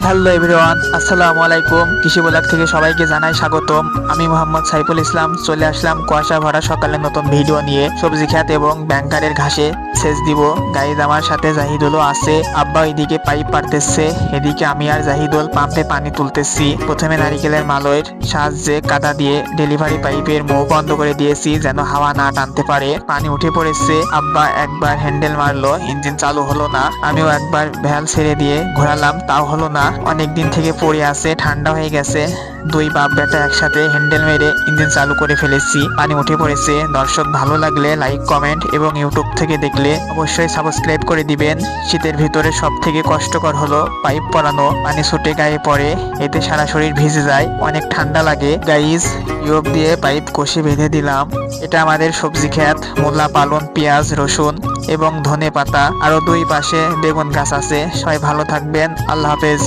Hello everyone, আসসালামু আলাইকুম। কৃষি ব্লগ থেকে সবাইকে জানাই স্বাগতম। আমি মোহাম্মদ সাইফুল ইসলাম চলে আসলাম কুয়াশা ভরা সকালে নতুন ভিডিও নিয়ে। সবজি ক্ষেত এবং ব্যাংকারের ঘাসে সেচ দিব। গাইজ আমার সাথে জাহিদুলও আছে। আব্বা এদিকে পাইপ পারতেছে, এদিকে আমি আর জাহিদুল পাম্পে পানি তুলতেছি। প্রথমে নারিকেলের মালয়ের সাহায্যে কাদা দিয়ে ডেলিভারি পাইপের মুখ বন্ধ করে দিয়েছি যেন হাওয়া না টানতে পারে। পানি উঠে পড়েছে। আব্বা একবার হ্যান্ডেল মারলো, ইঞ্জিন চালু হলো না। আমিও একবার ভ্যাল ছেড়ে দিয়ে ঘোরালাম, তাও হলো না। অনেক দিন থেকে পড়ে আছে, ঠান্ডা হয়ে গেছে। দুই বাপ বেটা একসাথে হ্যান্ডেল মেরে ইঞ্জিন চালু করে ফেলেছি। পানি উঠে পড়েছে। দর্শক ভালো লাগলে লাইক, কমেন্ট এবং ইউটিউব থেকে দেখলে অবশ্যই সাবস্ক্রাইব করে দিবেন। শীতের ভিতরে সব থেকে কষ্টকর হলো পাইপ পরানো। পানি ছুটে গায়ে পড়ে, এতে সারা শরীর ভিজে যায়, অনেক ঠান্ডা লাগে। গাইজ ইউব দিয়ে পাইপ কষে বেঁধে দিলাম। এটা আমাদের সবজি ক্ষেত, মূলা, পালং, পেঁয়াজ, রসুন এবং ধনে পাতা। আরো দুই পাশে বেগুন গাছ আছে। সবাই ভালো থাকবেন। আল্লাহ হাফেজ।